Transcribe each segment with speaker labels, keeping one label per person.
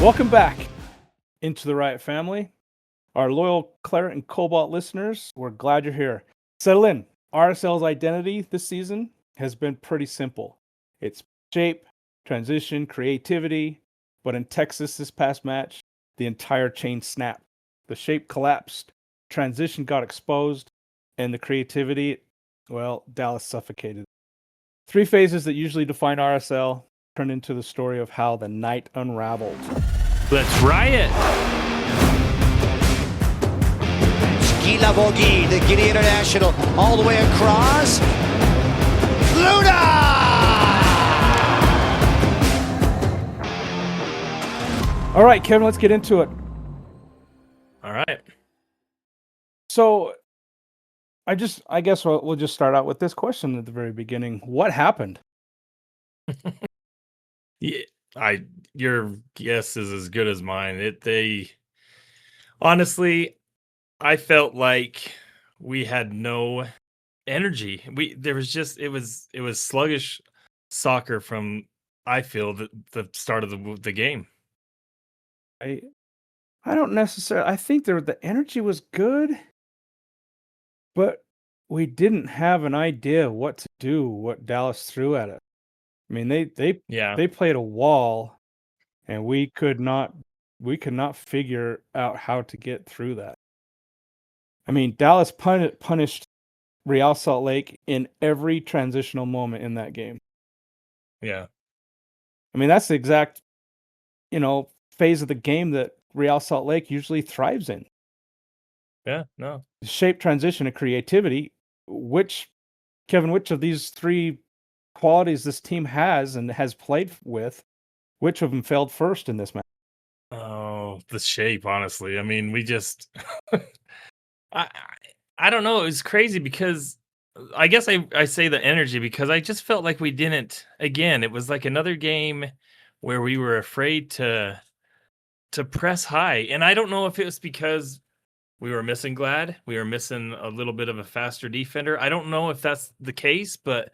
Speaker 1: Welcome back into the Riot family. Our loyal Claret and Cobalt listeners, we're glad you're here. Settle in. RSL's identity this season has been pretty simple. It's shape, transition, creativity. But in Texas this past match, the entire chain snapped. The shape collapsed, transition got exposed, and the creativity, well, Dallas suffocated. 3 phases that usually define RSL turned into the story of how the night unraveled.
Speaker 2: Let's riot!
Speaker 3: Gila Bogi, the Guinea International, all the way across. Luna!
Speaker 1: All right, Kevin, let's get into it.
Speaker 2: All right.
Speaker 1: So, I guess we'll just start out with this question at the very beginning. What happened?
Speaker 2: Yeah, your guess is as good as mine. Honestly, I felt like we had no energy. It was sluggish soccer from I feel the start of the game.
Speaker 1: I don't necessarily. I think the energy was good, but we didn't have an idea what to do. What Dallas threw at us. I mean, they played a wall, and we could not figure out how to get through that. I mean, Dallas punished Real Salt Lake in every transitional moment in that game.
Speaker 2: Yeah.
Speaker 1: I mean, that's the exact, phase of the game that Real Salt Lake usually thrives in.
Speaker 2: Yeah, no.
Speaker 1: Shape, transition, and creativity. Which of these 3 qualities this team has and has played with, which of them failed first in this match?
Speaker 2: Oh, the shape, honestly. I mean, we just I don't know. It was crazy because I guess I say the energy because I just felt like we didn't. Again, it was like another game where we were afraid to press high, and I don't know if it was because we were missing Glad, we were missing a little bit of a faster defender. I don't know if that's the case, but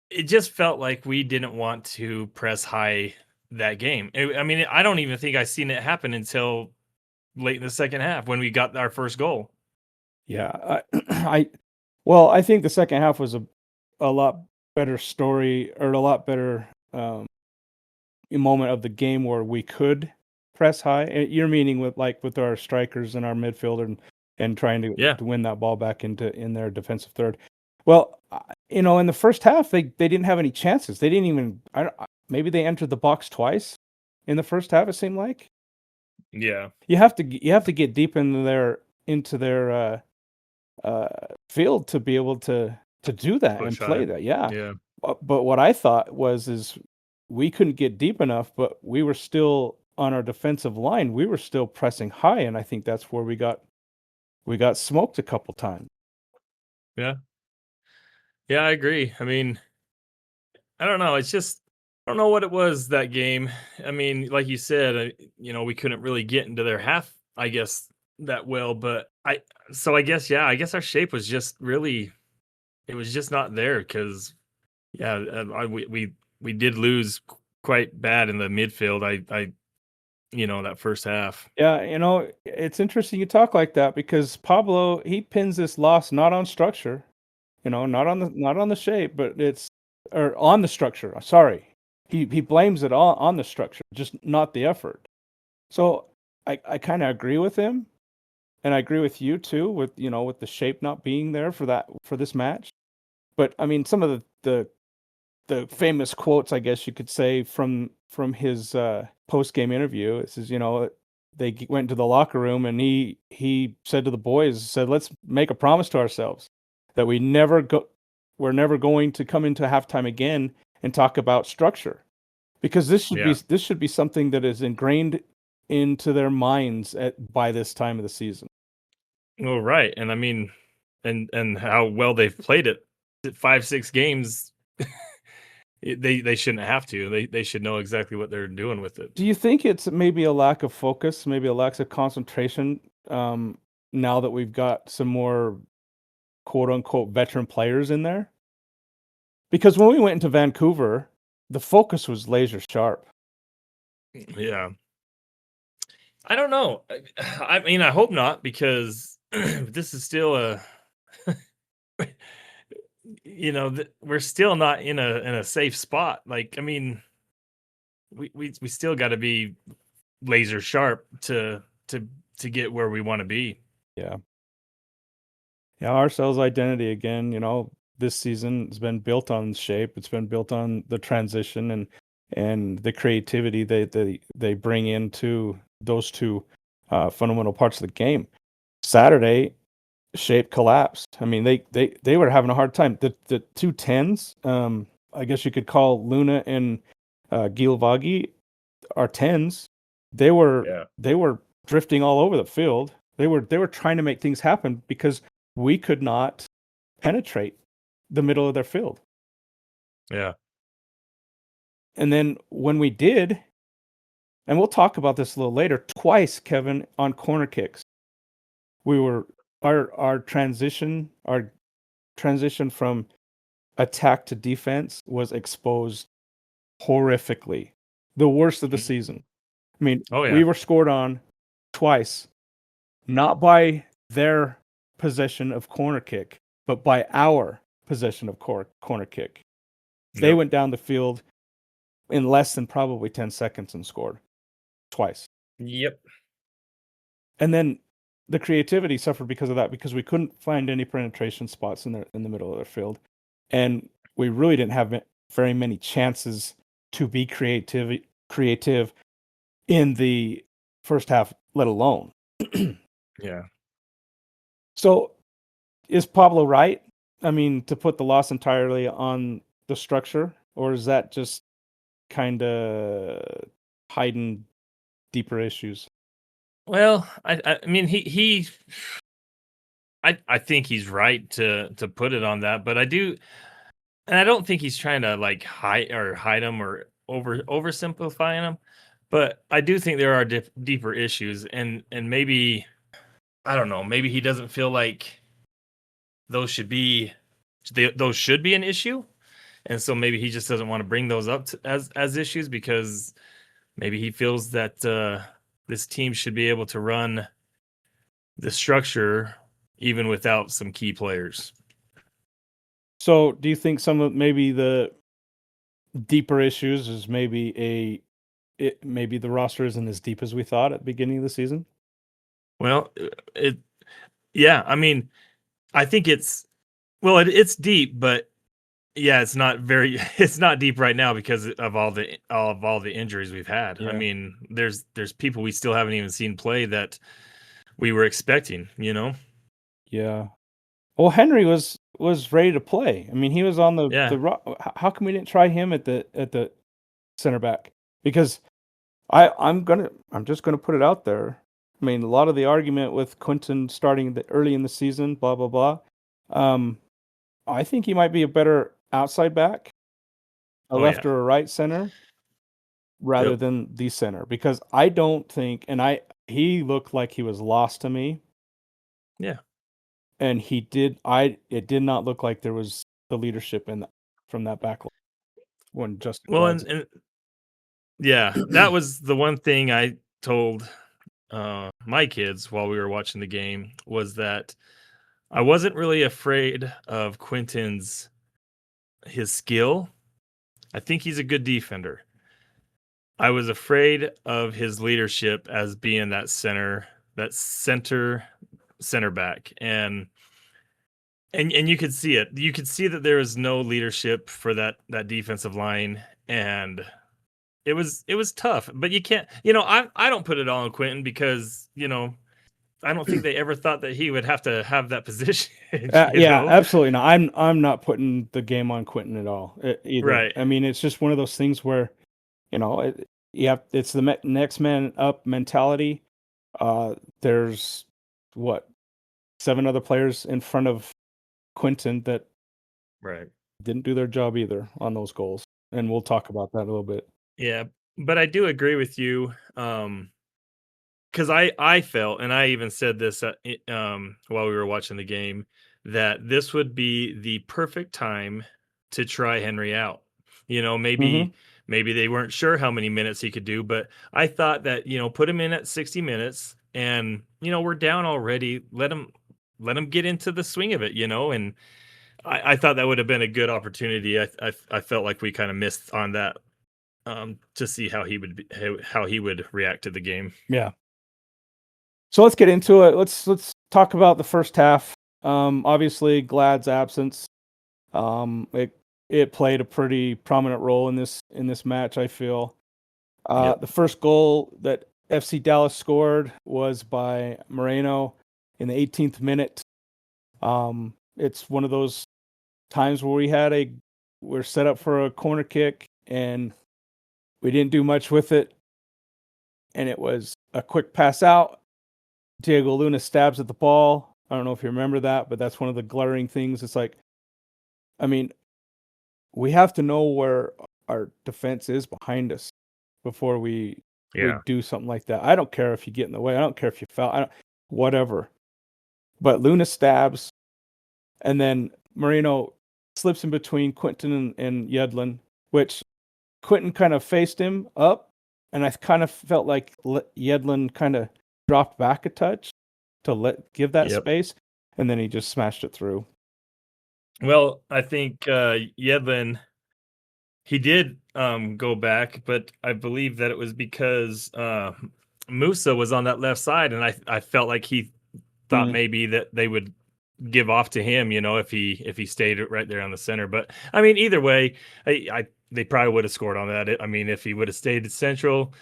Speaker 2: it just felt like we didn't want to press high that game. I mean, I don't even think I seen it happen until late in the second half when we got our first goal.
Speaker 1: Yeah, I think the second half was a lot better story, or a lot better moment of the game where we could press high. You're meaning with our strikers and our midfielder and trying to win that ball back in their defensive third. Well, in the first half they didn't have any chances. They didn't even. Maybe they entered the box twice in the first half. It seemed like.
Speaker 2: Yeah,
Speaker 1: you have to get deep into their field to be able to do that and play that. Yeah. But what I thought is we couldn't get deep enough, but we were still on our defensive line. We were still pressing high, and I think that's where we got smoked a couple times.
Speaker 2: Yeah. Yeah, I agree. I mean, I don't know. It's just I don't know what it was that game. I mean, like you said, we couldn't really get into their half, I guess, that well. But I guess our shape was just really, it was just not there because, we did lose quite bad in the midfield. That first half.
Speaker 1: Yeah, it's interesting you talk like that because Pablo, he pins this loss not on structure, not on the shape, but or on the structure. Sorry. He blames it all on the structure, just not the effort. So I kind of agree with him, and I agree with you too with the shape not being there for this match. But I mean, some of the famous quotes, I guess you could say, from his post-game interview. It says, they went into the locker room and he said to the boys, let's make a promise to ourselves that we're never going to come into halftime again and talk about structure, because this should be something that is ingrained into their minds by this time of the season.
Speaker 2: Well, right, and I mean, and how well they've played it, 5-6 games. They shouldn't have to. They should know exactly what they're doing with it.
Speaker 1: Do you think it's maybe a lack of focus, maybe a lack of concentration, now that we've got some more quote unquote veteran players in there? Because when we went into Vancouver, the focus was laser sharp.
Speaker 2: Yeah. I don't know. I mean, I hope not, because this is still a we're still not in a safe spot. Like, I mean, we still got to be laser sharp to get where we want to be.
Speaker 1: Yeah. Yeah, our sales identity again, this season has been built on shape. It's been built on the transition and the creativity they bring into those two fundamental parts of the game. Saturday, shape collapsed. I mean, they were having a hard time. The two tens, I guess you could call Luna and Gilvagi are tens. They were drifting all over the field. They were trying to make things happen because we could not penetrate the middle of their field.
Speaker 2: Yeah.
Speaker 1: And then when we did, and we'll talk about this a little later, twice, Kevin, on corner kicks, we were our transition from attack to defense was exposed horrifically. The worst of the season. I mean, we were scored on twice, not by their possession of corner kick, but by our possession of corner kick. They went down the field in less than probably 10 seconds and scored twice.
Speaker 2: Yep.
Speaker 1: And then the creativity suffered because of that, because we couldn't find any penetration spots in the middle of their field. And we really didn't have very many chances to be creative in the first half, let alone.
Speaker 2: Yeah.
Speaker 1: So is Pablo right? I mean, to put the loss entirely on the structure, or is that just kind of hiding deeper issues?
Speaker 2: Well, I mean, I think he's right to put it on that, but I don't think he's trying to like hide them or oversimplifying them, but I do think there are deeper issues, and maybe, I don't know, maybe he doesn't feel like those should be an issue, and so maybe he just doesn't want to bring those up as issues, because maybe he feels that this team should be able to run the structure even without some key players.
Speaker 1: So do you think some of maybe the deeper issues is maybe the roster isn't as deep as we thought at the beginning of the season?
Speaker 2: Well, I mean, I think it's deep, but yeah, it's not deep right now because of all the injuries we've had.
Speaker 1: Yeah.
Speaker 2: I mean, there's people we still haven't even seen play that we were expecting,
Speaker 1: Yeah. Well, Henry was ready to play. I mean, he was on the how come we didn't try him at the center back? Because I'm just gonna put it out there. I mean, a lot of the argument with Quinton starting early in the season, blah blah blah. I think he might be a better outside back, a left or a right center, rather than the center, because I don't think, he looked like he was lost to me.
Speaker 2: Yeah.
Speaker 1: And it did not look like there was the leadership from that back line when Justin.
Speaker 2: Well, and yeah, that was the one thing I told my kids while we were watching the game, was that I wasn't really afraid of his skill. I think he's a good defender. I was afraid of his leadership as being that center back, and you could see it. You could see that there was no leadership for that defensive line, and it was tough. But you can't, I don't put it all on Quinton, because I don't think they ever thought that he would have to have that position.
Speaker 1: Absolutely not. I'm not putting the game on Quinton at all either.
Speaker 2: Right.
Speaker 1: I mean, it's just one of those things where, it's the next man up mentality. There's 7 other players in front of Quinton that didn't do their job either on those goals, and we'll talk about that a little bit.
Speaker 2: Yeah, but I do agree with you, because I felt, and I even said this while we were watching the game, that this would be the perfect time to try Henry out, Maybe they weren't sure how many minutes he could do, but I thought that, put him in at 60 minutes and, we're down already. Let him get into the swing of it, and I thought that would have been a good opportunity. I felt like we kind of missed on that, to see how he would react to the game.
Speaker 1: Yeah. So let's get into it. Let's talk about the first half. Obviously, Glad's absence, it played a pretty prominent role in this match, I feel.
Speaker 2: Yep.
Speaker 1: The first goal that FC Dallas scored was by Moreno in the 18th minute. It's one of those times where we're set up for a corner kick and we didn't do much with it. And it was a quick pass out. Diego Luna stabs at the ball. I don't know if you remember that, but that's one of the glaring things. It's like, I mean, we have to know where our defense is behind us before we do something like that. I don't care if you get in the way. I don't care if you foul. Whatever. But Luna stabs, and then Moreno slips in between Quinton and Yedlin, which Quinton kind of faced him up, and I kind of felt like Yedlin kind of dropped back a touch to give that space, and then he just smashed it through.
Speaker 2: Well, I think Yedlin, he did go back, but I believe that it was because Musa was on that left side, and I felt like he thought maybe that they would give off to him, if he stayed right there on the center. But I mean, either way, they probably would have scored on that. I mean, if he would have stayed central,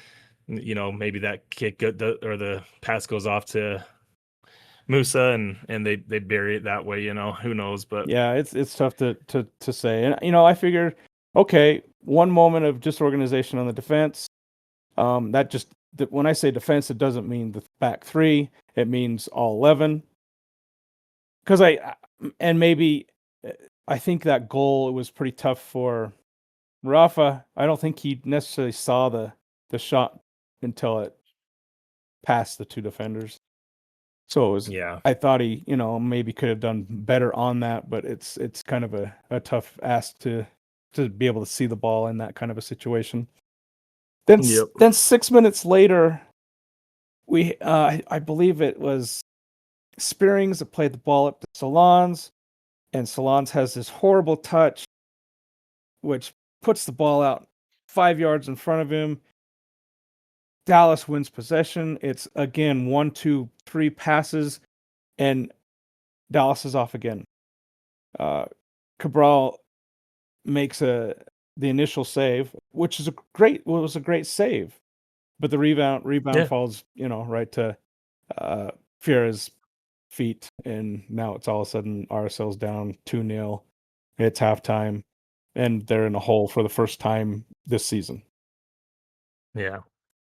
Speaker 2: maybe that kick or the pass goes off to Musa and they bury it that way, who knows. But
Speaker 1: yeah, it's tough to say. And I figured, okay, one moment of disorganization on the defense. When I say defense, it doesn't mean the back three, it means all 11. Because I think that goal, it was pretty tough for Rafa. I don't think he necessarily saw the shot until it passed the two defenders. So it was, I thought he, maybe could have done better on that, but it's kind of a tough ask to be able to see the ball in that kind of a situation. Then 6 minutes later, I believe it was Spearings that played the ball up to Solans, and Solans has this horrible touch, which puts the ball out 5 yards in front of him. Dallas wins possession. It's again 1, 2, 3 passes, and Dallas is off again. Cabral makes the initial save, which is was a great save, but the rebound falls, right to Fiera's feet, and now it's all of a sudden RSL's down 2-0. It's halftime, and they're in a hole for the first time this season.
Speaker 2: Yeah.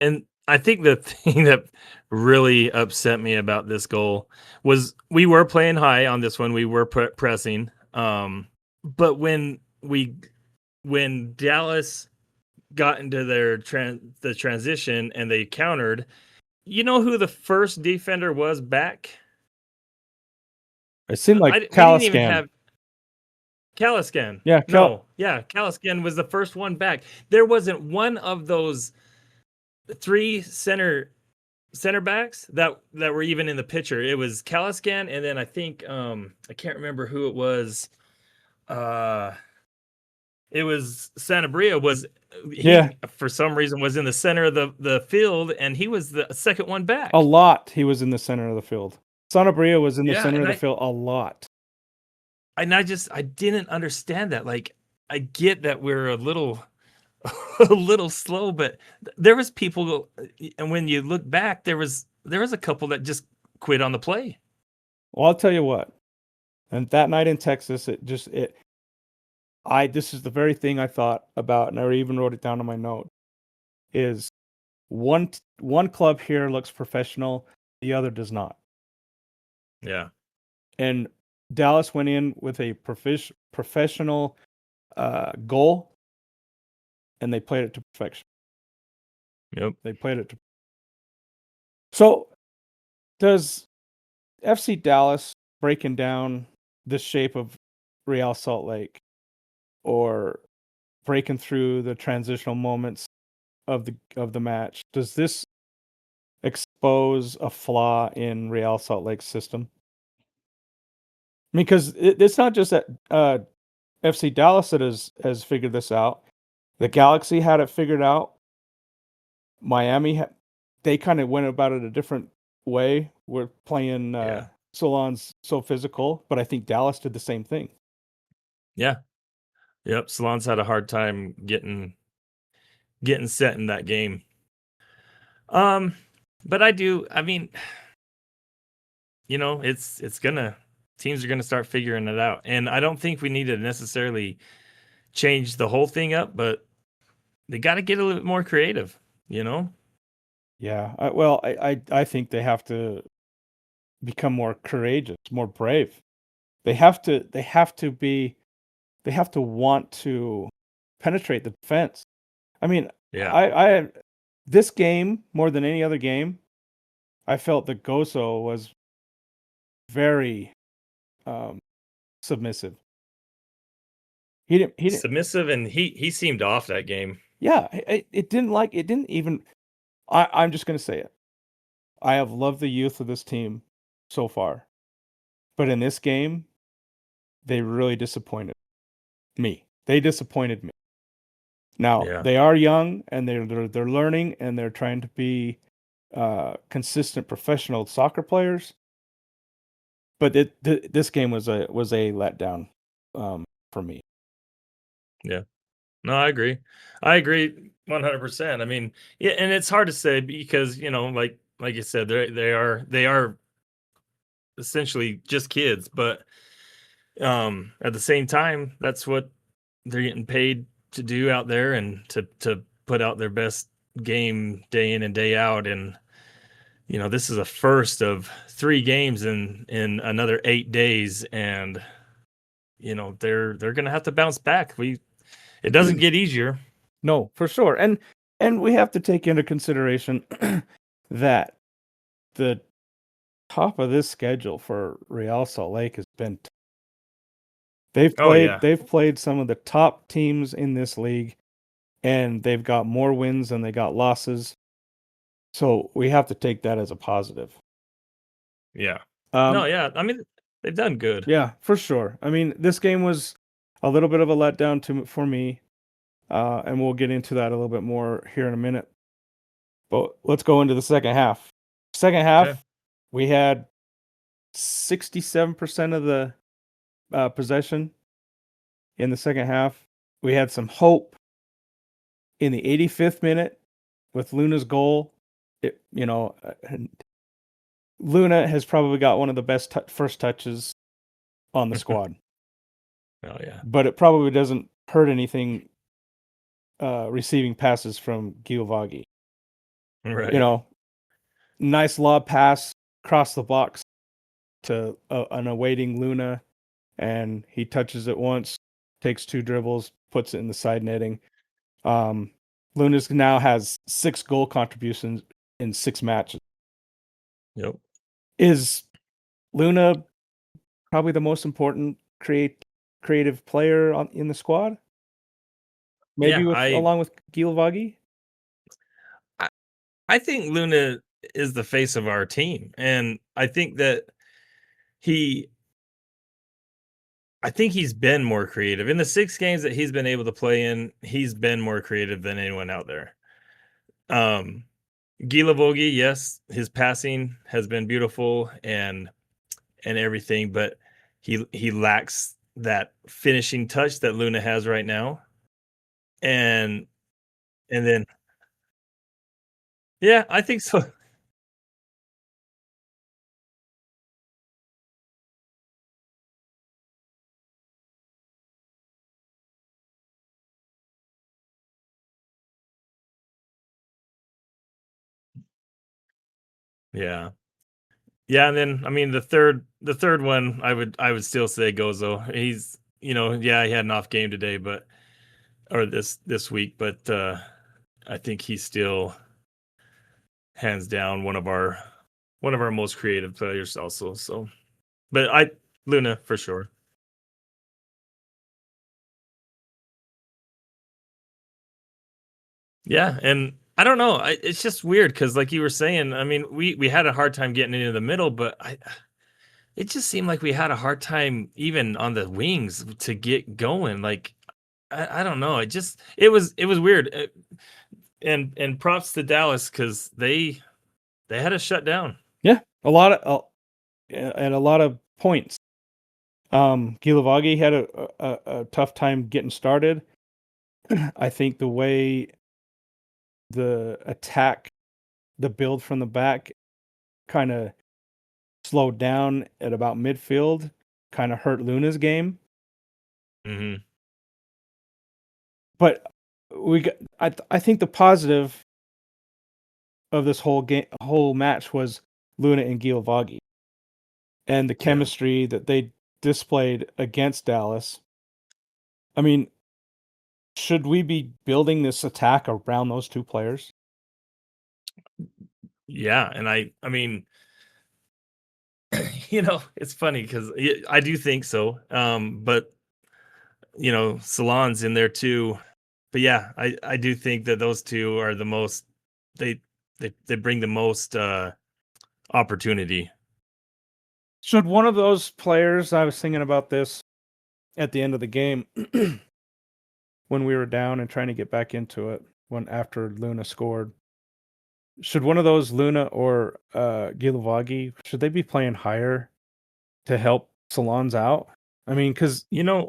Speaker 2: And I think the thing that really upset me about this goal was we were playing high on this one. We were pressing. But when Dallas got into the transition and they countered, you know who the first defender was back?
Speaker 1: It seemed like Kalaskan.
Speaker 2: Kalaskan.
Speaker 1: Yeah.
Speaker 2: Kalaskan was the first one back. There wasn't one of those 3 center backs that were even in the picture. It was Kalaskan, and then I think I can't remember who it was. It was Sanabria. For some reason was in the center of the field, and he was the second one back.
Speaker 1: A lot. He was in the center of the field. Sanabria was in the center of the field a lot.
Speaker 2: And I didn't understand that. Like, I get that we're a little slow, but there was people, and when you look back, there was a couple that just quit on the play.
Speaker 1: Well, I'll tell you what. And that night in Texas, this is the very thing I thought about, and I even wrote it down on my note, is one club here looks professional, the other does not.
Speaker 2: Yeah.
Speaker 1: And Dallas went in with a professional goal, and they played it to perfection.
Speaker 2: Yep.
Speaker 1: They played it to. So, does FC Dallas breaking down the shape of Real Salt Lake, or breaking through the transitional moments of the match. Does this expose a flaw in Real Salt Lake's system? Because it's not just that FC Dallas that has figured this out. The Galaxy had it figured out. Miami, they kind of went about it a different way. We're playing Solon's so physical, but I think Dallas did the same thing.
Speaker 2: Yeah. Yep. Salon's had a hard time getting set in that game. But I mean, teams are gonna start figuring it out. And I don't think we need to necessarily change the whole thing up, but they got to get a little bit more creative,
Speaker 1: Yeah. I think they have to become more courageous, more brave. They have to want to penetrate the defense. I mean,
Speaker 2: Yeah.
Speaker 1: I this game more than any other game, I felt that Gozo was very submissive. He didn't
Speaker 2: Submissive, and he seemed off that game.
Speaker 1: Yeah, it didn't even. I'm just gonna say it. I have loved the youth of this team so far, but in this game, they really disappointed me. They disappointed me. Now they are young and they're learning and they're trying to be consistent professional soccer players. But this game was a letdown for me.
Speaker 2: Yeah. No, I agree. I agree 100%. I mean, yeah, and it's hard to say because, like you said, they are essentially just kids, but at the same time, that's what they're getting paid to do out there and to put out their best game day in and day out. And this is a first of 3 games in another 8 days, and they're gonna have to bounce back. It doesn't get easier.
Speaker 1: No, for sure. And we have to take into consideration that the top of this schedule for Real Salt Lake has been they've played some of the top teams in this league, and they've got more wins than they got losses. So we have to take that as a positive.
Speaker 2: Yeah. I mean, they've done good.
Speaker 1: Yeah, for sure. I mean, this game was a little bit of a letdown for me, and we'll get into that a little bit more here in a minute. But let's go into the second half. Second half, we had 67% of the possession in the second half. We had some hope in the 85th minute with Luna's goal. Luna has probably got one of the best first touches on the squad.
Speaker 2: Oh yeah.
Speaker 1: But it probably doesn't hurt anything receiving passes from Giovanni.
Speaker 2: Right.
Speaker 1: Nice lob pass across the box to an awaiting Luna, and he touches it once, takes 2 dribbles, puts it in the side netting. Luna's now has 6 goal contributions in 6 matches.
Speaker 2: Yep.
Speaker 1: Is Luna probably the most important creative player in the squad? Maybe along with Giovanni?
Speaker 2: I think Luna is the face of our team, and I think that he's been more creative. In the 6 games that he's been able to play in, he's been more creative than anyone out there. Giovanni, yes, his passing has been beautiful and everything, but he lacks that finishing touch that Luna has right now. And then yeah, I think so. Yeah. Yeah, and then I mean the third one I would still say Gozo. He's he had an off game today, but or this week, but I think he's still hands down one of our most creative players also. So but Luna for sure. Yeah, and I don't know. It's just weird because, like you were saying, I mean, we had a hard time getting into the middle, but it just seemed like we had a hard time even on the wings to get going. Like I don't know. It was weird. And props to Dallas because they had us shut down.
Speaker 1: Yeah, a lot of at a lot of points. Gilavagi had a tough time getting started. I think the way the attack, the build from the back, kind of slowed down at about midfield, kind of hurt Luna's game.
Speaker 2: Mm-hmm.
Speaker 1: But I think the positive of this whole match was Luna and Gilavagi and the chemistry that they displayed against Dallas. I mean, should we be building this attack around those two players?
Speaker 2: Yeah, and I mean, it's funny because I do think so. But Salon's in there too. But yeah, I do think that those two are the most they bring the most opportunity.
Speaker 1: Should one of those players, I was thinking about this at the end of the game when we were down and trying to get back into it after Luna scored. Should one of those, Luna or Gilavagi, should they be playing higher to help Salons out? I mean, because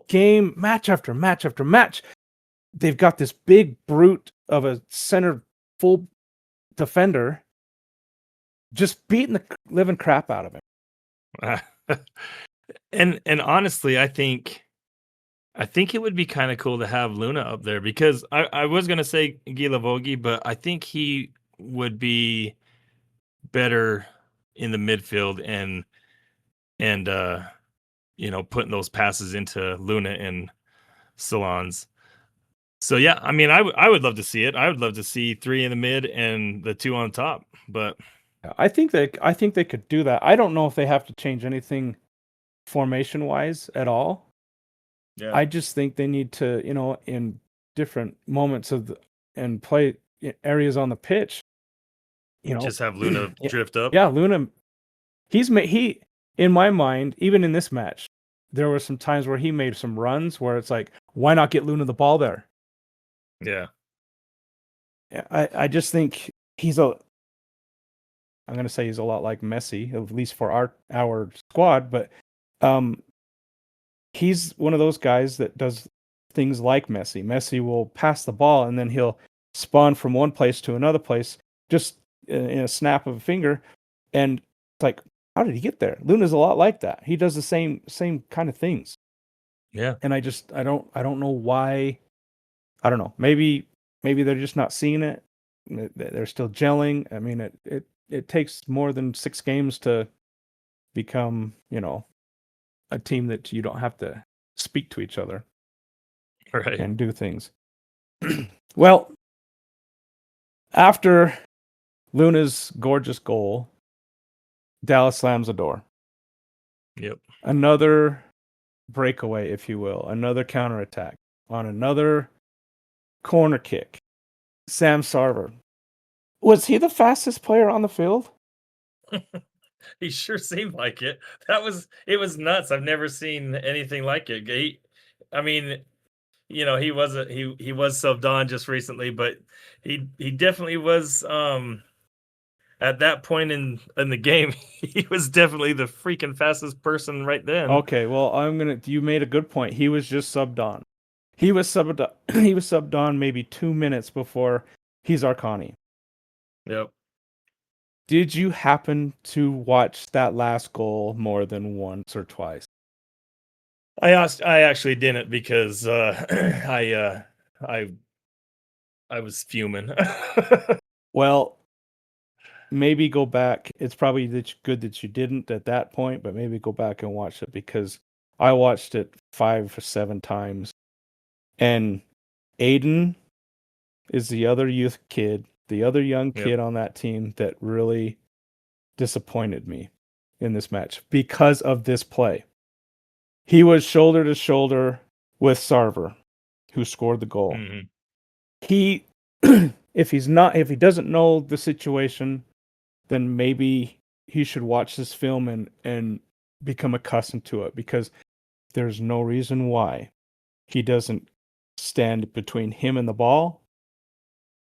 Speaker 1: game match after match after match, they've got this big brute of a center full defender just beating the living crap out of him.
Speaker 2: And honestly, I think it would be kind of cool to have Luna up there because I was gonna say Gilavagi, but I think he would be better in the midfield and putting those passes into Luna and Salons. So yeah, I mean, I would love to see it. I would love to see 3 in the mid and the 2 on top. But
Speaker 1: I think they could do that. I don't know if they have to change anything formation wise at all.
Speaker 2: yeah,
Speaker 1: I just think they need to, in different moments and play areas on the pitch,
Speaker 2: just have Luna drift up.
Speaker 1: Yeah, Luna, he in my mind, even in this match, there were some times where he made some runs where it's like, why not get Luna the ball there?
Speaker 2: Yeah.
Speaker 1: I just think I'm going to say he's a lot like Messi, at least for our squad, but he's one of those guys that does things like Messi. Messi will pass the ball and then he'll spawn from one place to another place just in a snap of a finger. And it's like, how did he get there? Luna's a lot like that. He does the same kind of things.
Speaker 2: Yeah.
Speaker 1: And I don't know why. I don't know. Maybe they're just not seeing it. They're still gelling. I mean, it takes more than 6 games to become, a team that you don't have to speak to each other
Speaker 2: Right.
Speaker 1: and do things. Well, after Luna's gorgeous goal, Dallas slams the door.
Speaker 2: Yep.
Speaker 1: Another breakaway, if you will, another counterattack on another corner kick. Sam Sarver. Was he the fastest player on the field?
Speaker 2: He sure seemed like it. It was nuts. I've never seen anything like it. He was subbed on just recently, but he definitely was at that point in the game, he was definitely the freaking fastest person right then.
Speaker 1: Okay, well, you made a good point. He was just subbed on. He was subbed on maybe 2 minutes before he's Arcani.
Speaker 2: Yep.
Speaker 1: Did you happen to watch that last goal more than once or twice?
Speaker 2: I actually didn't because I was fuming.
Speaker 1: Well, maybe go back. It's probably good that you didn't at that point, but maybe go back and watch it because I watched it 5 or 7 times. And Aiden is the other youth kid, the other young kid on that team that really disappointed me in this match because of this play. He was shoulder to shoulder with Sarver, who scored the goal.
Speaker 2: Mm-hmm.
Speaker 1: He if he doesn't know the situation, then maybe he should watch this film and become accustomed to it, because there's no reason why he doesn't stand between him and the ball,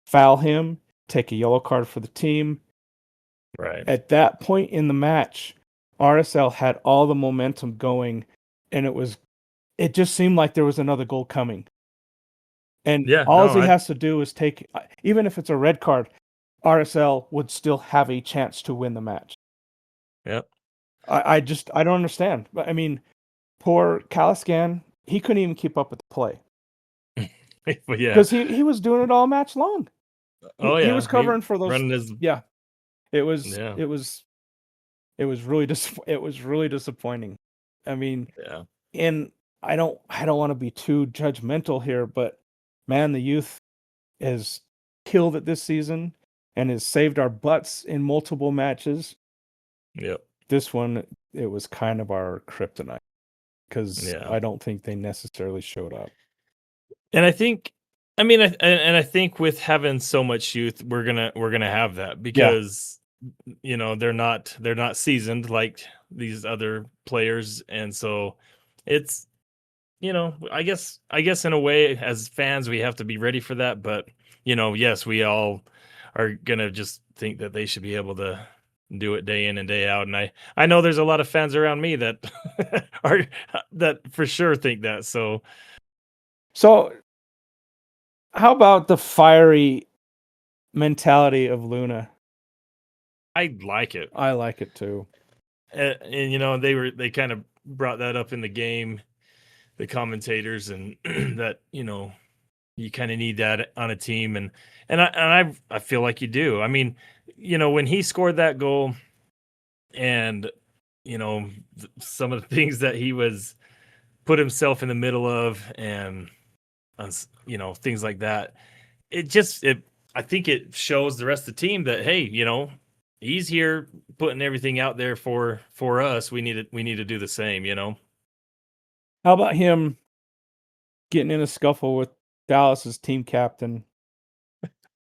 Speaker 1: foul him, take a yellow card for the team.
Speaker 2: Right.
Speaker 1: At that point in the match, RSL had all the momentum going, and it just seemed like there was another goal coming. And
Speaker 2: Yeah,
Speaker 1: all
Speaker 2: no,
Speaker 1: he has to do is take, even if it's a red card, RSL would still have a chance to win the match.
Speaker 2: Yep.
Speaker 1: I don't understand. But I mean, poor Caliscan, he couldn't even keep up with the play.
Speaker 2: But yeah.
Speaker 1: Because he was doing it all match long.
Speaker 2: Oh
Speaker 1: He
Speaker 2: yeah.
Speaker 1: was covering for those.
Speaker 2: running his
Speaker 1: Yeah. It was really disappointing. I mean,
Speaker 2: yeah.
Speaker 1: and I don't want to be too judgmental here, but man, the youth has killed it this season and has saved our butts in multiple matches.
Speaker 2: Yep.
Speaker 1: This one, it was kind of our kryptonite, because
Speaker 2: Yeah.
Speaker 1: I don't think they necessarily showed up.
Speaker 2: And I think, I mean, I think with having so much youth, we're gonna have that, because they're not seasoned like these other players, and so it's I guess in a way, as fans, we have to be ready for that. But yes, we all are gonna just think that they should be able to do it day in and day out. And I know there's a lot of fans around me that are that for sure think that. So
Speaker 1: how about the fiery mentality of Luna?
Speaker 2: I like it.
Speaker 1: I like it too.
Speaker 2: And they kind of brought that up in the game, the commentators, and that you kind of need that on a team, and I feel like you do. I mean, when he scored that goal, and some of the things that he was put himself in the middle of, and things like that, I think it shows the rest of the team that, hey, he's here putting everything out there for us. We need to do the same.
Speaker 1: How about him getting in a scuffle with Dallas's team captain,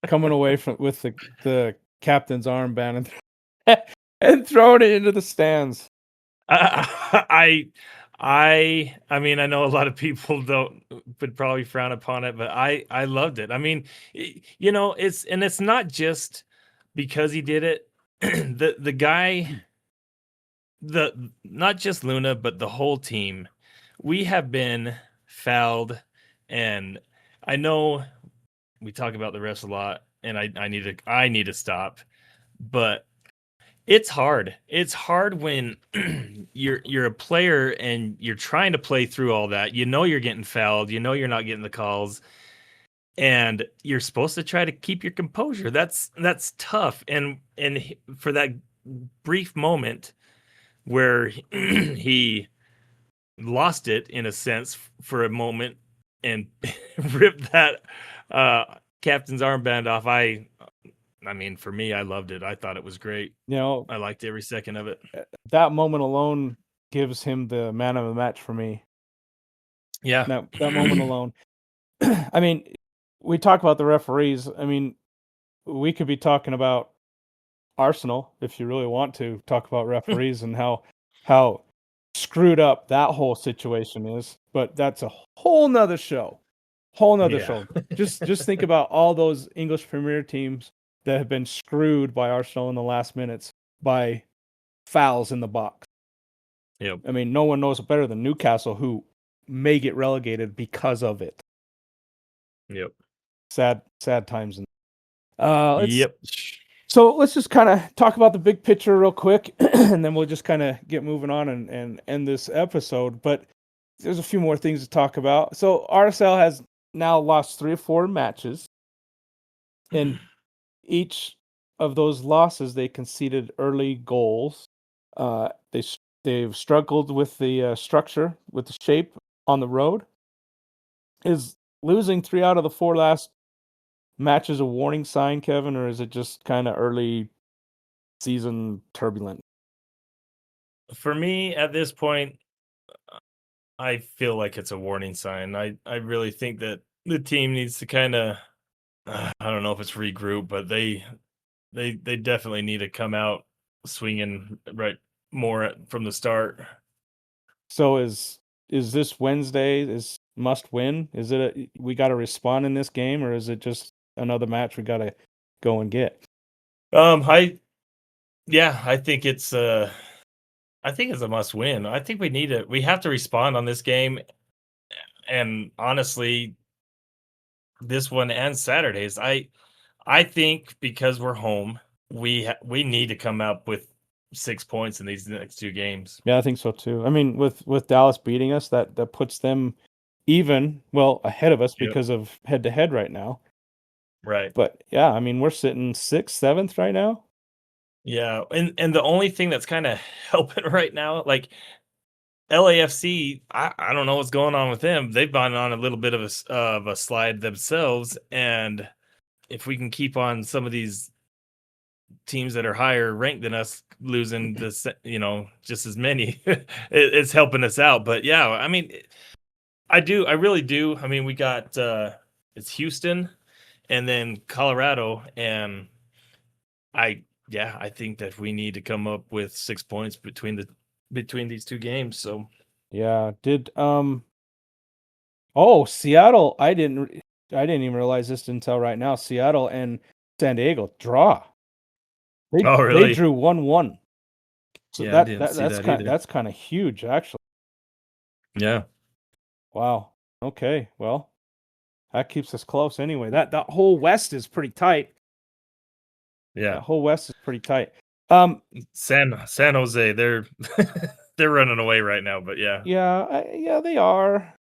Speaker 1: coming away with the captain's armband and throwing it into the stands?
Speaker 2: I mean, I know a lot of people would probably frown upon it, but I loved it. I mean, it's not just because he did it. The guy, not just Luna, but the whole team, we have been fouled, and I know we talk about the refs a lot, and I need to stop, but it's hard. It's hard when you're a player and you're trying to play through all that. You're getting fouled. You're not getting the calls, and you're supposed to try to keep your composure. That's tough. And for that brief moment where he lost it in a sense for a moment and ripped that captain's armband off, I mean, for me, I loved it. I thought it was great. I liked every second of it.
Speaker 1: That moment alone gives him the man of the match for me.
Speaker 2: Yeah.
Speaker 1: That moment alone. I mean, we talk about the referees. I mean, we could be talking about Arsenal if you really want to talk about referees and how screwed up that whole situation is. But that's a whole nother show. Show. Just think about all those English Premier teams that have been screwed by Arsenal in the last minutes by fouls in the box.
Speaker 2: Yep.
Speaker 1: I mean, no one knows it better than Newcastle, who may get relegated because of it.
Speaker 2: Yep.
Speaker 1: Sad times.
Speaker 2: Yep.
Speaker 1: So let's just kind of talk about the big picture real quick, and then we'll just kind of get moving on and end this episode. But there's a few more things to talk about. So RSL has now lost 3 or 4 matches. In each of those losses, they conceded early goals. They've struggled with the structure, with the shape on the road. Is losing 3 out of the 4 last matches a warning sign, Kevin, or is it just kind of early season turbulent?
Speaker 2: For me, at this point, I feel like it's a warning sign. I really think that the team needs to kind of I don't know if it's regroup, but they definitely need to come out swinging right more from the start.
Speaker 1: So is this Wednesday is must win? Is it we got to respond in this game, or is it just another match we got to go and get?
Speaker 2: I yeah, I think it's a must win. I think we have to respond on this game, and honestly, this one and Saturdays. I think because we're home, we need to come up with 6 points in these next 2 games.
Speaker 1: Yeah, I think so too. I mean, with Dallas beating us, that puts them even, well, ahead of us
Speaker 2: Yep.
Speaker 1: because of head to head right now.
Speaker 2: Right.
Speaker 1: But yeah, I mean, we're sitting 6th, 7th right now.
Speaker 2: Yeah, and the only thing that's kinda helping right now, like, LAFC, I don't know what's going on with them. They've gone on a little bit of a slide themselves, and if we can keep on some of these teams that are higher ranked than us losing just as many, it's helping us out. But yeah, I mean, I really do. I mean, we got it's Houston and then Colorado, and I think that we need to come up with 6 points between these 2 games. So
Speaker 1: Yeah, oh, Seattle, I didn't even realize this until right now. Seattle and San Diego draw.
Speaker 2: oh,
Speaker 1: They
Speaker 2: really?
Speaker 1: drew 1-1. So
Speaker 2: Yeah, I didn't see
Speaker 1: that's
Speaker 2: that either.
Speaker 1: that's kind of huge actually.
Speaker 2: Yeah.
Speaker 1: Wow. Okay. Well, that keeps us close anyway. That whole West is pretty tight.
Speaker 2: Yeah.
Speaker 1: That whole West is pretty tight.
Speaker 2: San Jose, they're they're running away right now, but yeah.
Speaker 1: Yeah, they are.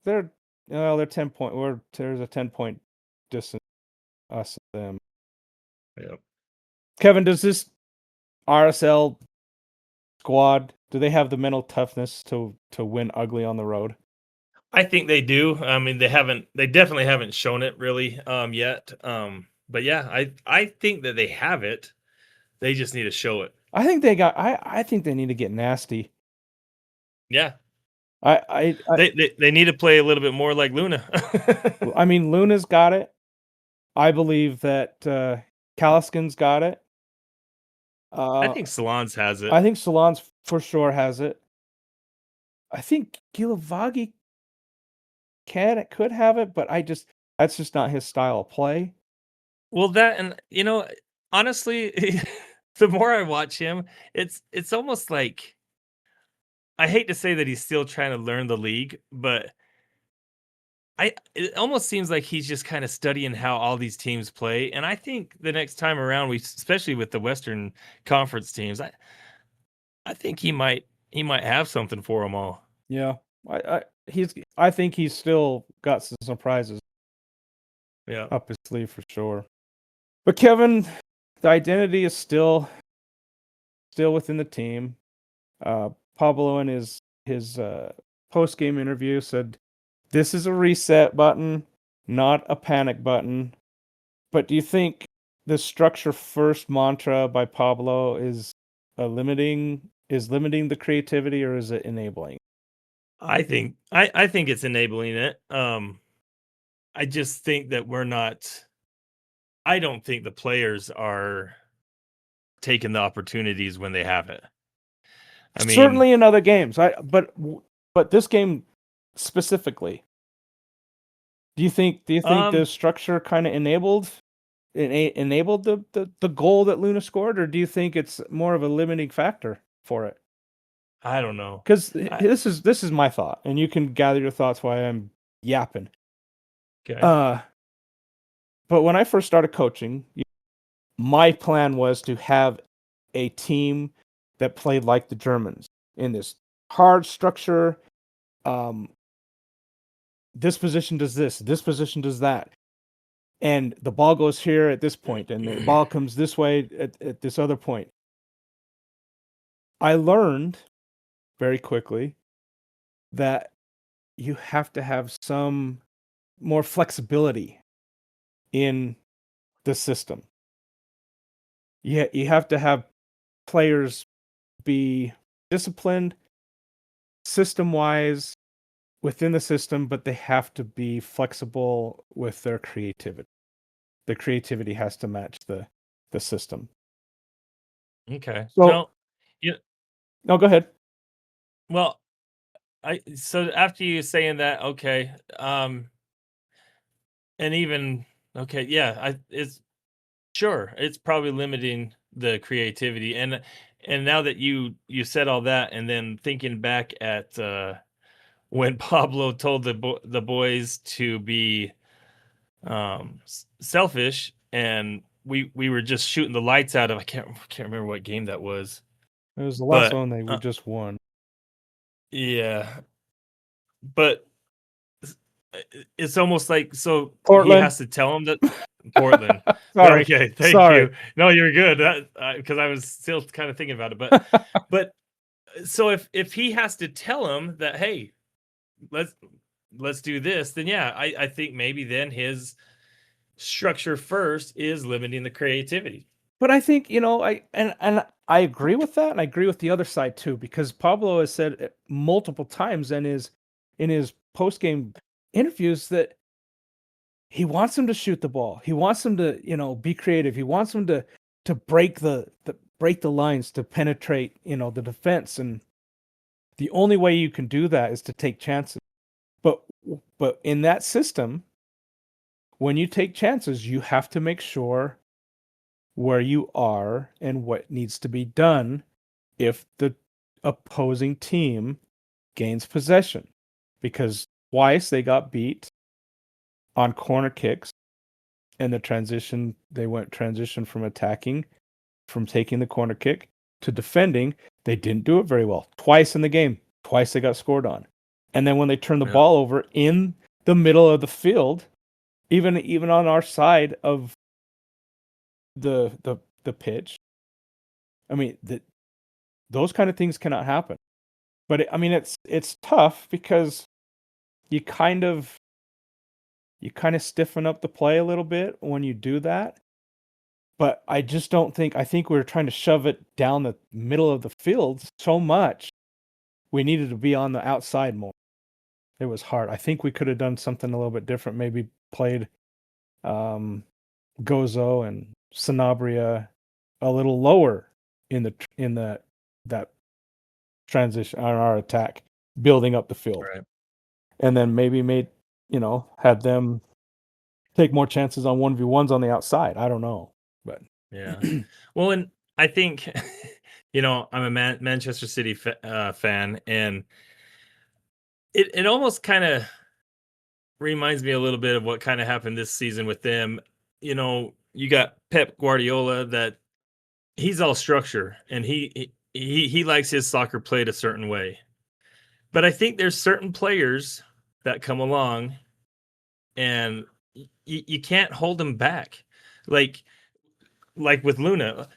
Speaker 1: They're 10 point. There's a 10-point distance us and them.
Speaker 2: Yep.
Speaker 1: Kevin, does this RSL squad, do they have the mental toughness to win ugly on the road?
Speaker 2: I think they do. I mean, they definitely haven't shown it really yet. But yeah, I think that they have it. They just need to show it.
Speaker 1: I think they need to get nasty.
Speaker 2: Yeah.
Speaker 1: I
Speaker 2: They need to play a little bit more like Luna.
Speaker 1: I mean, Luna's got it. I believe that Kaliskin's got it.
Speaker 2: I think Salons has it.
Speaker 1: I think Salons for sure has it. I think Gilavagi could have it, but that's just not his style of play.
Speaker 2: Well, that and honestly, the more I watch him, it's almost like I hate to say that he's still trying to learn the league, but it almost seems like he's just kind of studying how all these teams play. And I think the next time around, especially with the Western Conference teams, I think he might have something for them all.
Speaker 1: Yeah, I think he's still got some surprises.
Speaker 2: Yeah,
Speaker 1: up his sleeve for sure. But Kevin, the identity is still within the team. Pablo in his post game interview said, "This is a reset button, not a panic button." But do you think the structure first mantra by Pablo is limiting the creativity, or is it enabling?
Speaker 2: I think it's enabling it. I just think that we're not. I don't think the players are taking the opportunities when they have it. I mean,
Speaker 1: Certainly in other games, but this game specifically, do you think the structure kind of enabled the goal that Luna scored, or do you think it's more of a limiting factor for it?
Speaker 2: I don't know.
Speaker 1: Because this is my thought, and you can gather your thoughts while I'm yapping.
Speaker 2: Okay.
Speaker 1: But when I first started coaching, my plan was to have a team that played like the Germans in this hard structure. This position does this position does that. And the ball goes here at this point, and the ball comes this way at this other point. I learned very quickly that you have to have some more flexibility in the system. You have to have players be disciplined system-wise within the system, but they have to be flexible with their creativity. the creativity has to match the system.
Speaker 2: Okay.
Speaker 1: So
Speaker 2: No, yeah.
Speaker 1: no, go ahead.
Speaker 2: Well, so after you saying that, okay, and even okay, yeah, it's sure it's probably limiting the creativity, and now that you said all that, and then thinking back at when Pablo told the boys to be selfish, and we were just shooting the lights out of, I can't remember what game that was,
Speaker 1: It was the last
Speaker 2: but
Speaker 1: one we just won.
Speaker 2: yeah, but it's almost like, so he
Speaker 1: Portland.
Speaker 2: has to tell him that Portland.
Speaker 1: Sorry.
Speaker 2: Okay, thank
Speaker 1: Sorry.
Speaker 2: you. No, you're good. Because I was still kind of thinking about it, but so if he has to tell him that, hey, let's do this, then yeah, I think maybe then his structure first is limiting the creativity.
Speaker 1: But I think, and I agree with that, and I agree with the other side too, because Pablo has said it multiple times in his post-game interviews that he wants them to shoot the ball. He wants them to, be creative. He wants them to break the break the lines, to penetrate, the defense. And the only way you can do that is to take chances. But in that system, when you take chances, you have to make sure where you are and what needs to be done if the opposing team gains possession. Because twice they got beat on corner kicks, and they went transition from taking the corner kick to defending. They didn't do it very well. Twice in the game, twice they got scored on. And then when they turned the ball over in the middle of the field, even on our side of the pitch, I mean, those kind of things cannot happen. But it's tough because you kind of stiffen up the play a little bit when you do that. But I just don't think, I think we were trying to shove it down the middle of the field so much. We needed to be on the outside more. It was hard. I think we could have done something a little bit different. Maybe played Gozo and Sanabria a little lower in that transition on our attack, building up the field.
Speaker 2: Right.
Speaker 1: And then maybe had them take more chances on 1v1s on the outside. I don't know. But
Speaker 2: yeah. Well, and I think, I'm a Manchester City fan, and it almost kind of reminds me a little bit of what kind of happened this season with them. You got Pep Guardiola, that he's all structure, and he likes his soccer played a certain way. But I think there's certain players that come along, and you can't hold them back. Like with Luna,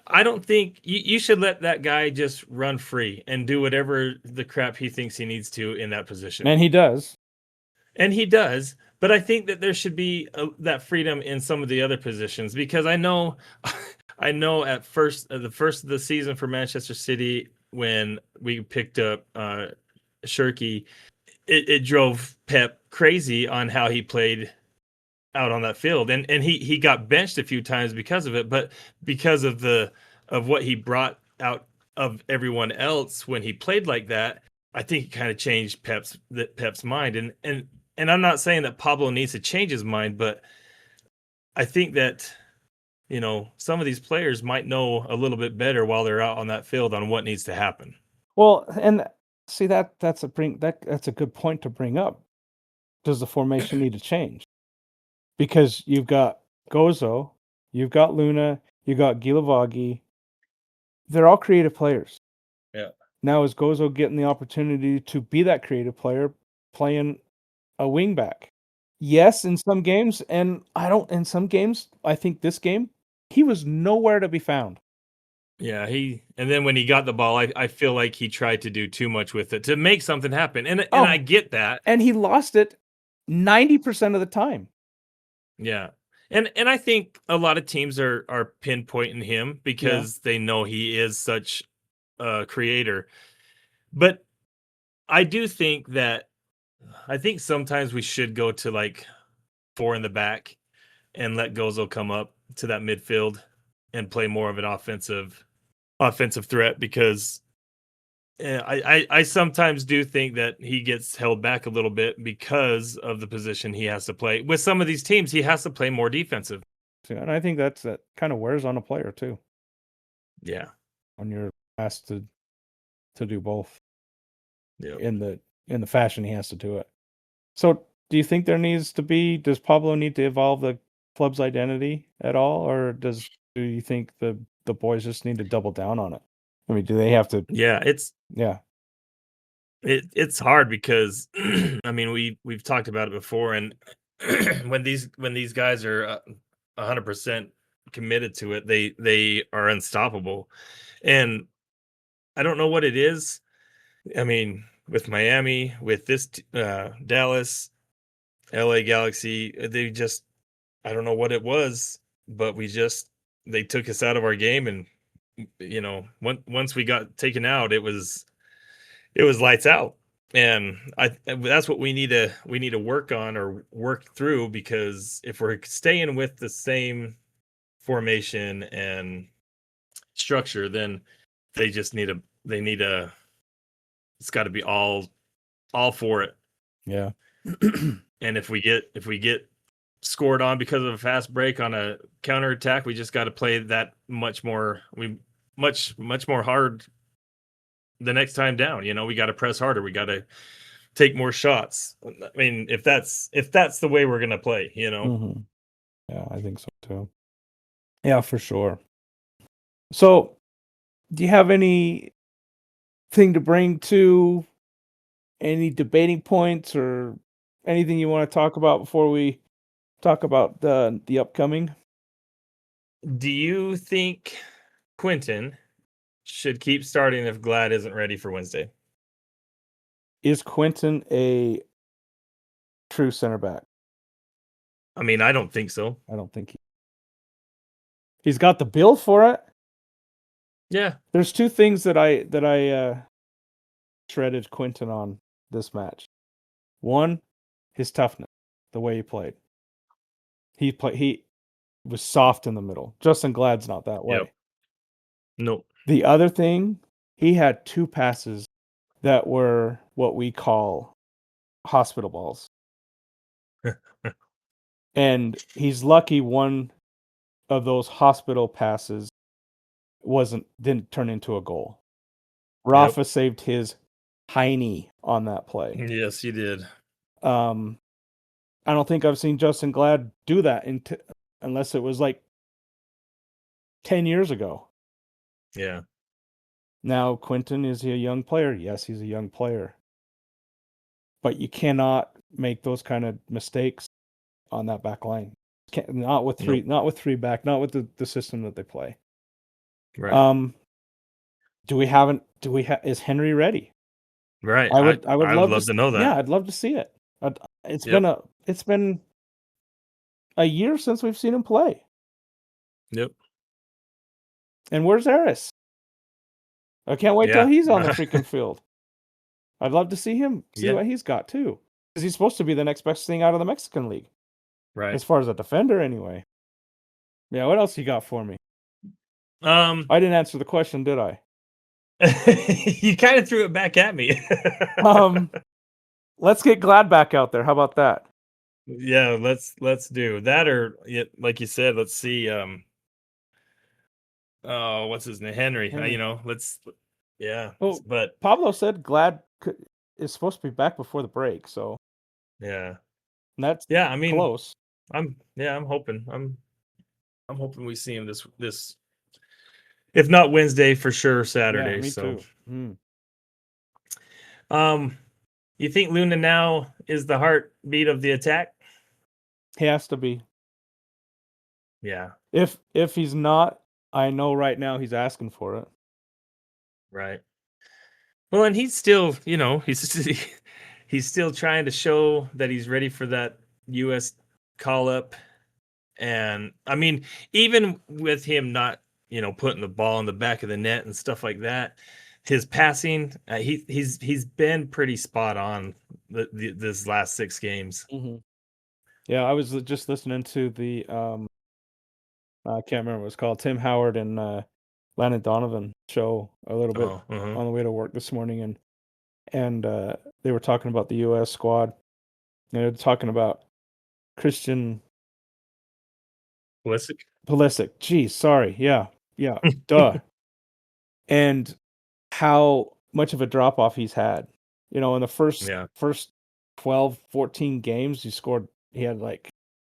Speaker 2: I don't think you should let that guy just run free and do whatever the crap he thinks he needs to in that position.
Speaker 1: And he does.
Speaker 2: But I think that there should be that freedom in some of the other positions, because I know at the first of the season for Manchester City, when we picked up Shirky, it drove Pep crazy on how he played out on that field, and he got benched a few times because of it, but because of what he brought out of everyone else when he played like that, I think it kind of changed Pep's mind. And I'm not saying that Pablo needs to change his mind, but I think that some of these players might know a little bit better while they're out on that field on what needs to happen.
Speaker 1: Well, and see that's a good point to bring up. Does the formation need to change? Because you've got Gozo, you've got Luna, you've got Gilavagi. They're all creative players.
Speaker 2: Yeah.
Speaker 1: Now is Gozo getting the opportunity to be that creative player playing a wing back? Yes, in some games, and in some games, I think this game, he was nowhere to be found.
Speaker 2: Yeah, and then when he got the ball, I feel like he tried to do too much with it to make something happen. And I get that.
Speaker 1: And he lost it 90% of the time.
Speaker 2: Yeah. And I think a lot of teams are pinpointing him because they know he is such a creator. But I do think that sometimes we should go to like 4 in the back, and let Gozo come up to that midfield and play more of an offensive threat, because I sometimes do think that he gets held back a little bit because of the position he has to play. With some of these teams, he has to play more defensive.
Speaker 1: And I think that kind of wears on a player too.
Speaker 2: Yeah.
Speaker 1: When you're asked to do both
Speaker 2: Yep.
Speaker 1: in the fashion he has to do it. So do you think does Pablo need to evolve the club's identity at all, or do you think the boys just need to double down on it? I mean, do they have to?
Speaker 2: Yeah, it's hard because I mean we've talked about it before, and when these guys are 100% committed to it, they are unstoppable. And I don't know what it is. I mean, with Miami, with this Dallas, LA Galaxy, they just, I don't know what it was, but they took us out of our game, and once we got taken out, it was lights out. And that's what we need to work on or work through, because if we're staying with the same formation and structure, then they need a it's got to be all for it.
Speaker 1: Yeah.
Speaker 2: And if we get scored on because of a fast break on a counter attack, we just got to play that much more hard the next time down. We got to press harder. We got to take more shots. I mean, if that's the way we're gonna play,
Speaker 1: Mm-hmm. Yeah, I think so too. Yeah, for sure. So, do you have anything to bring to any debating points or anything you want to talk about before we talk about the upcoming?
Speaker 2: Do you think Quinton should keep starting if Glad isn't ready for Wednesday?
Speaker 1: Is Quinton a true center back?
Speaker 2: I mean, I don't think so.
Speaker 1: I don't think he's got the build for it.
Speaker 2: Yeah.
Speaker 1: There's two things that I shredded Quinton on this match. One, his toughness, the way he played. He was soft in the middle. Justin Glad's not that way.
Speaker 2: Yep. Nope.
Speaker 1: The other thing, he had two passes that were what we call hospital balls. And he's lucky one of those hospital passes didn't turn into a goal. Rafa saved his tiny on that play.
Speaker 2: Yes, he did.
Speaker 1: I don't think I've seen Justin Glad do that unless it was like 10 years ago.
Speaker 2: Yeah.
Speaker 1: Now, Quinton, is he a young player? Yes, he's a young player. But you cannot make those kind of mistakes on that back line. Not with three back, not with the system that they play.
Speaker 2: Right.
Speaker 1: Is Henry ready?
Speaker 2: Right.
Speaker 1: I would love
Speaker 2: to know that.
Speaker 1: Yeah, I'd love to see it. It's been a year since we've seen him play.
Speaker 2: Yep.
Speaker 1: And where's Eris? I can't wait till he's on the freaking field. I'd love to see him what he's got too, because he's supposed to be the next best thing out of the Mexican League,
Speaker 2: right?
Speaker 1: As far as a defender, anyway. Yeah. What else you got for me?
Speaker 2: I
Speaker 1: didn't answer the question, did I?
Speaker 2: You kind of threw it back at me.
Speaker 1: Let's get Glad back out there. How about that?
Speaker 2: Yeah, let's do that, or like you said, let's see. What's his name? Henry.
Speaker 1: Well,
Speaker 2: but
Speaker 1: Pablo said Glad is supposed to be back before the break, so
Speaker 2: yeah,
Speaker 1: and that's
Speaker 2: I mean,
Speaker 1: close.
Speaker 2: I'm hoping. I'm hoping we see him this. If not Wednesday, for sure Saturday.
Speaker 1: Yeah, me
Speaker 2: so.
Speaker 1: too.
Speaker 2: You think Luna now is the heartbeat of the attack?
Speaker 1: He has to be.
Speaker 2: Yeah.
Speaker 1: If he's not, I know right now he's asking for it.
Speaker 2: Right. Well, and he's still, he's still trying to show that he's ready for that U.S. call up. And I mean, even with him not, putting the ball in the back of the net and stuff like that, his passing, he's been pretty spot on this last 6 games.
Speaker 1: Mm-hmm. Yeah, I was just listening to the I can't remember what it's called, Tim Howard and Landon Donovan show a little bit on the way to work this morning, and they were talking about the U.S. squad. They were talking about Christian Pulisic. Geez, sorry. Yeah, duh. And how much of a drop off he's had. In the first 12, 14 games, he had like,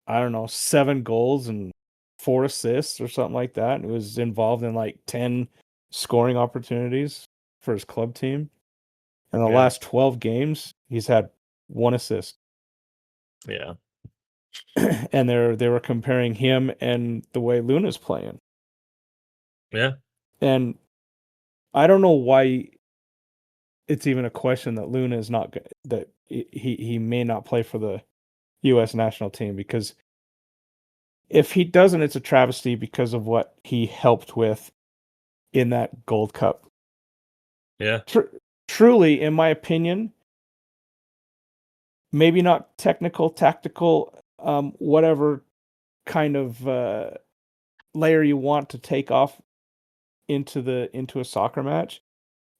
Speaker 1: I don't know, 7 goals and 4 assists or something like that. And he was involved in like 10 scoring opportunities for his club team. In the last 12 games, he's had 1 assist.
Speaker 2: Yeah.
Speaker 1: And they were comparing him and the way Luna's playing.
Speaker 2: Yeah.
Speaker 1: And I don't know why it's even a question that Luna is not that he may not play for the U.S. national team, because if he doesn't, it's a travesty because of what he helped with in that Gold Cup.
Speaker 2: Yeah.
Speaker 1: Truly, in my opinion, maybe not technical, tactical, whatever kind of layer you want to take off into a soccer match,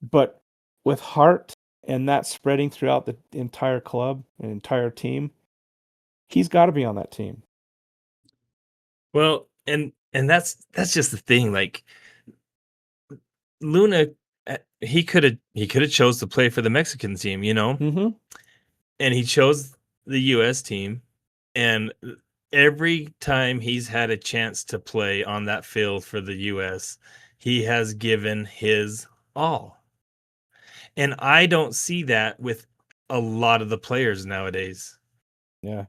Speaker 1: but with heart and that spreading throughout the entire club and entire team, he's got to be on that team.
Speaker 2: Well, and that's just the thing. Like, Luna, he could have chose to play for the Mexican team,
Speaker 1: Mm-hmm.
Speaker 2: and he chose the U.S. team, and every time he's had a chance to play on that field for the U.S., he has given his all. And I don't see that with a lot of the players nowadays.
Speaker 1: Yeah.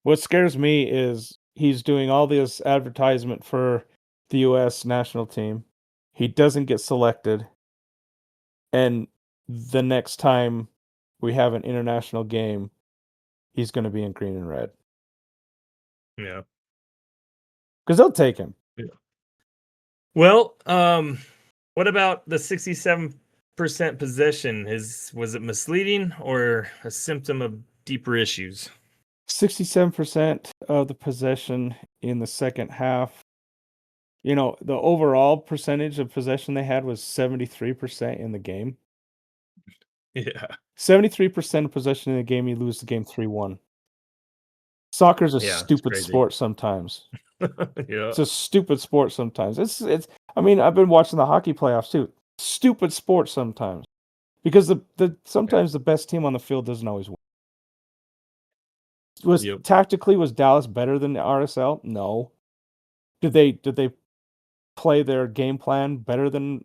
Speaker 1: What scares me is he's doing all this advertisement for the U.S. national team. He doesn't get selected. And the next time we have an international game, he's going to be in green and red.
Speaker 2: Yeah.
Speaker 1: Because they'll take him.
Speaker 2: Yeah. Well, what about the 67% possession? Was it misleading or a symptom of deeper issues?
Speaker 1: 67% of the possession in the second half. The overall percentage of possession they had was 73% in the game.
Speaker 2: Yeah.
Speaker 1: 73% of possession in the game, you lose the game 3-1. Soccer's a stupid sport sometimes.
Speaker 2: Yeah.
Speaker 1: It's a stupid sport sometimes. I mean, I've been watching the hockey playoffs too. Stupid sport sometimes. Because sometimes the best team on the field doesn't always win. Tactically, was Dallas better than the RSL? No. Did they play their game plan better than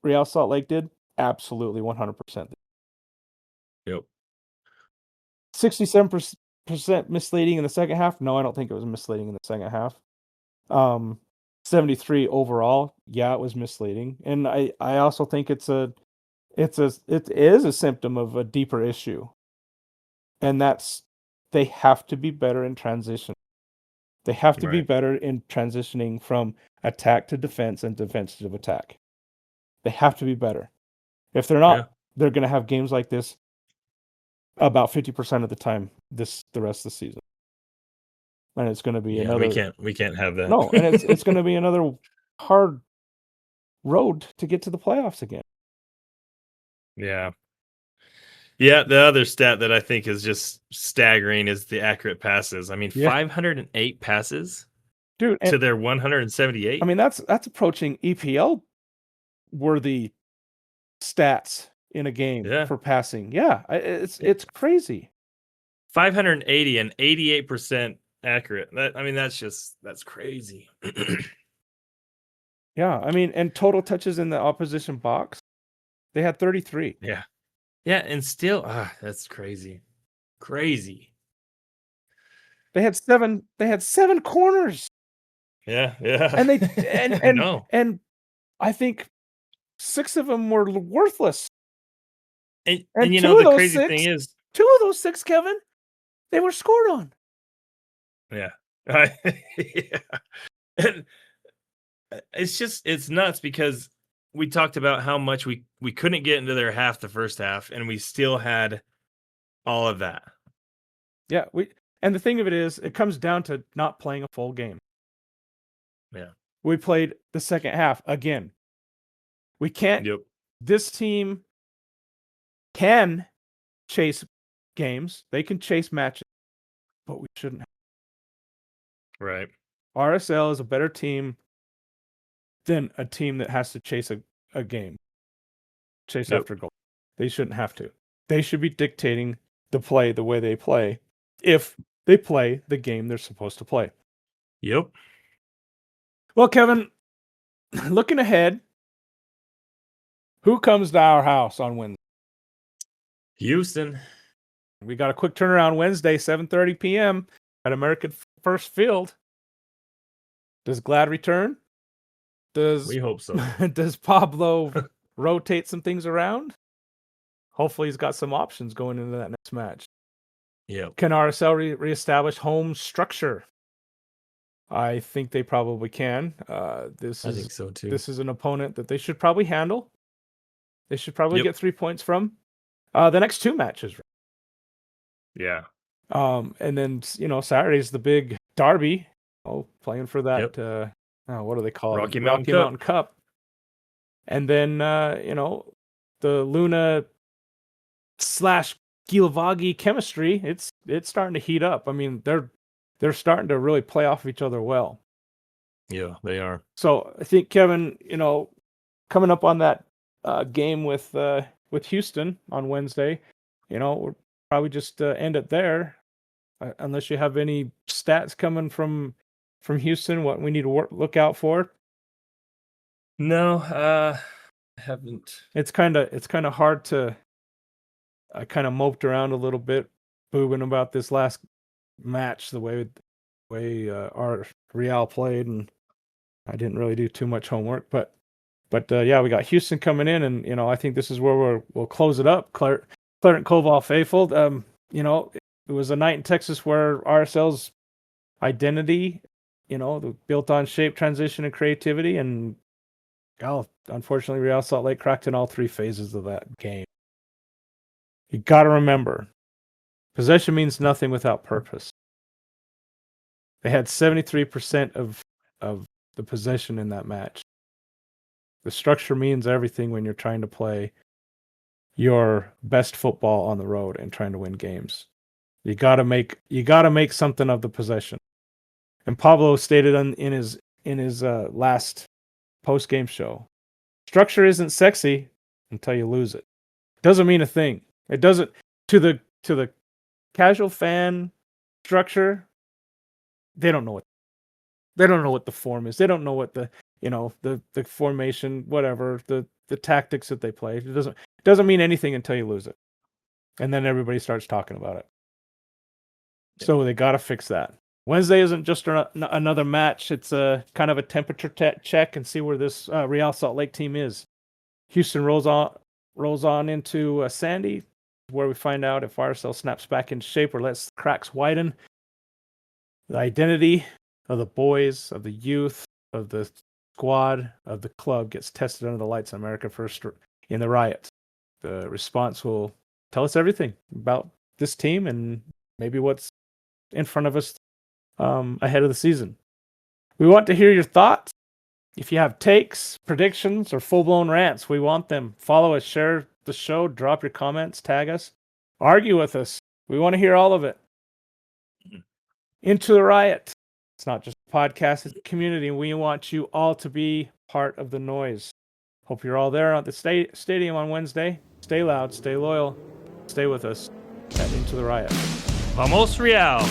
Speaker 1: Real Salt Lake did? Absolutely, 100%.
Speaker 2: Yep.
Speaker 1: 67% misleading in the second half? No, I don't think it was misleading in the second half. 73 overall, yeah, it was misleading. And I also think it is a symptom of a deeper issue. And that's, they have to be better in transition. They have to be better in transitioning from attack to defense and defense to attack. They have to be better. If they're not, they're going to have games like this about 50% of the time the rest of the season. And it's going to be another.
Speaker 2: We can't have that.
Speaker 1: No, and it's going to be another hard road to get to the playoffs again.
Speaker 2: Yeah. Yeah, the other stat that I think is just staggering is the accurate passes. I mean, 508 passes,
Speaker 1: dude,
Speaker 2: to their 178.
Speaker 1: I mean, that's approaching EPL worthy stats in a game for passing. Yeah, it's crazy.
Speaker 2: 580 and 88% accurate. That's crazy.
Speaker 1: Yeah, I mean, and total touches in the opposition box, they had 33.
Speaker 2: Yeah. Yeah, and still, that's crazy. Crazy.
Speaker 1: They had 7 corners.
Speaker 2: Yeah.
Speaker 1: And they and I think 6 of them were worthless.
Speaker 2: And the crazy thing is
Speaker 1: 2 of those 6, Kevin, they were scored on.
Speaker 2: Yeah. Yeah. And it's nuts because we talked about how much we couldn't get into their half the first half, and we still had all of that.
Speaker 1: Yeah, And the thing of it is, it comes down to not playing a full game.
Speaker 2: Yeah.
Speaker 1: We played the second half again. We can't.
Speaker 2: Yep.
Speaker 1: This team can chase games. They can chase matches, but we shouldn't.
Speaker 2: Right.
Speaker 1: RSL is a better team than a team that has to chase a game, chase after goal. They shouldn't have to. They should be dictating the play the way they play if they play the game they're supposed to play.
Speaker 2: Yep.
Speaker 1: Well, Kevin, looking ahead, who comes to our house on Wednesday?
Speaker 2: Houston.
Speaker 1: We got a quick turnaround Wednesday, 7:30 p.m. at American First Field. Does Glad return?
Speaker 2: We hope so.
Speaker 1: Does Pablo rotate some things around? Hopefully he's got some options going into that next match.
Speaker 2: Yeah.
Speaker 1: Can RSL reestablish home structure? I think they probably can.
Speaker 2: I think so too.
Speaker 1: This is an opponent that they should probably handle. They should probably get 3 points from the next two matches.
Speaker 2: Yeah.
Speaker 1: And then Saturday's the big derby. Playing for that. What do they call it?
Speaker 2: Rocky Mountain
Speaker 1: Cup. And then the Luna / Gilavagi chemistry. It's starting to heat up. I mean, they're starting to really play off of each other well.
Speaker 2: Yeah, they are.
Speaker 1: So I think, Kevin, coming up on that game with Houston on Wednesday, we'll probably just end it there, unless you have any stats coming from Houston, what we need to look out for.
Speaker 2: No, I haven't.
Speaker 1: It's kind of hard to. I kind of moped around a little bit, boobing about this last match, the way our Real played, and I didn't really do too much homework, but yeah, we got Houston coming in, and I think this is where we'll close it up. Clarent Koval faithful. It was a night in Texas where RSL's identity, built on shape, transition, and creativity, and unfortunately, Real Salt Lake cracked in all three phases of that game. You got to remember, possession means nothing without purpose. They had 73% of the possession in that match. The structure means everything when you're trying to play your best football on the road and trying to win games. You got to make something of the possession. And Pablo stated in his last post-game show, structure isn't sexy until you lose it. Doesn't mean a thing. It doesn't to the casual fan. Structure, they don't know what the form is. They don't know what the formation, whatever, the tactics that they play. It doesn't mean anything until you lose it. And then everybody starts talking about it. So they got to fix that. Wednesday isn't just another match. It's a kind of a temperature check and see where this Real Salt Lake team is. Houston rolls on into Sandy, where we find out if RSL snaps back into shape or lets cracks widen. The identity of the boys, of the youth, of the squad, of the club gets tested under the lights in America First in the Riot. The response will tell us everything about this team and maybe what's in front of us ahead of the season. We want to hear your thoughts. If you have takes, predictions, or full-blown rants, we want them. Follow us, share the show, drop your comments, tag us, argue with us. We want to hear all of it. Into the Riot. It's not just a podcast, it's a community, and we want you all to be part of the noise. Hope you're all there at the stadium on Wednesday. Stay loud, stay loyal, stay with us at Into the Riot.
Speaker 2: Vamos Real!